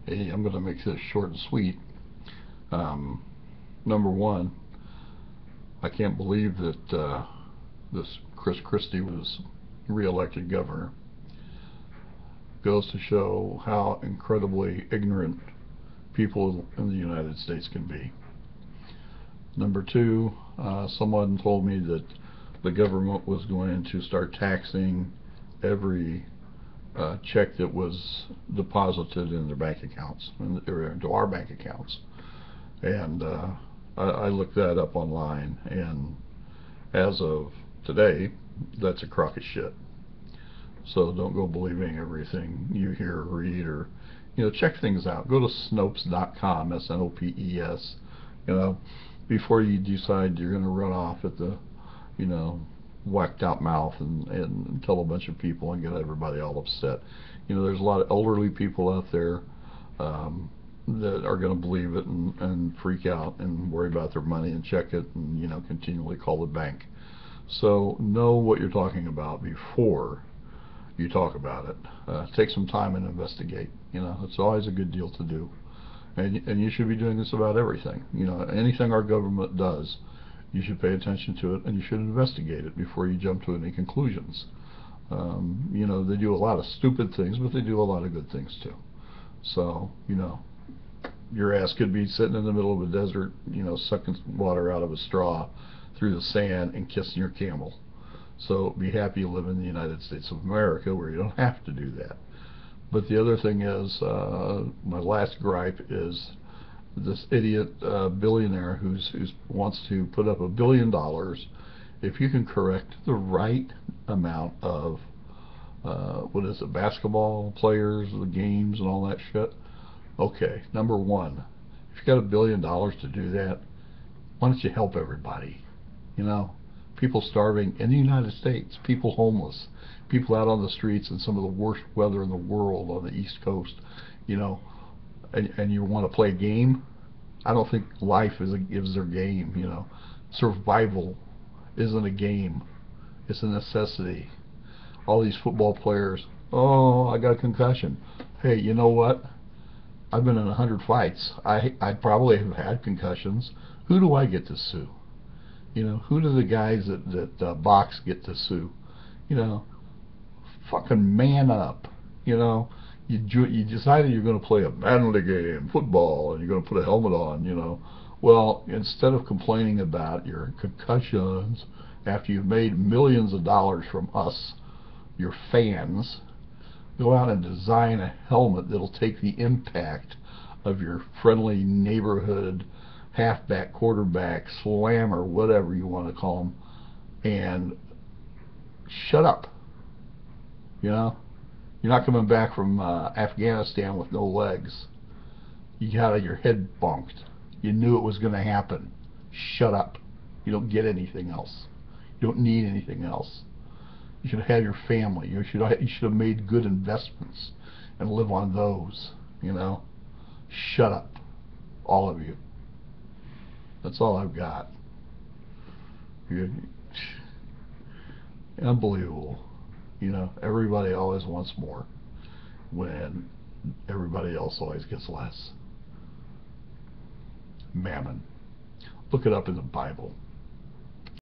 Hey, I'm going to make this short and sweet. Um, Number one, I can't believe that this Chris Christie was reelected governor. Goes to show how incredibly ignorant people in the United States can be. Number two, someone told me that the government was going to start taxing every check that was deposited in their bank accounts, or into our bank accounts. And I looked that up online, and as of today, that's a crock of shit. So don't go believing everything you hear or read, or check things out. Go to Snopes.com, Snopes, before you decide you're going to run off at the you know whacked out mouth and tell a bunch of people and get everybody all upset. There's a lot of elderly people out there that are going to believe it and freak out and worry about their money and check it and continually call the bank. So know what you're talking about before you talk about it. Take some time and investigate. It's always a good deal to do, and you should be doing this about everything. Anything our government does, you should pay attention to it, and you should investigate it before you jump to any conclusions. They do a lot of stupid things, but they do a lot of good things too. So your ass could be sitting in the middle of a desert, sucking water out of a straw through the sand and kissing your camel. So be happy you live in the United States of America, where you don't have to do that. But the other thing is, my last gripe is this idiot billionaire who wants to put up $1 billion. If you can correct the right amount of basketball players, the games and all that shit, okay. Number one, if you got $1 billion to do that, why don't you help everybody? People starving in the United States, people homeless, people out on the streets in some of the worst weather in the world on the East Coast, and you want to play a game. I don't think life is their game. Survival isn't a game, it's a necessity. All these football players, oh, I got a concussion. Hey, you know what? I've been in 100 fights. I probably have had concussions. Who do I get to sue? Who do the guys that box get to sue? Fucking man up. You decided you're going to play a manly game, football, and you're going to put a helmet on. Well, instead of complaining about your concussions after you've made millions of dollars from us, your fans, go out and design a helmet that'll take the impact of your friendly neighborhood halfback, quarterback, slammer, whatever you want to call them, and shut up. You're not coming back from Afghanistan with no legs. You got your head bunked. You knew it was going to happen. Shut up. You don't get anything else. You don't need anything else. You should have your family. You should have made good investments and live on those. Shut up, all of you. That's all I've got. Unbelievable. Everybody always wants more when everybody else always gets less. Mammon. Look it up in the Bible.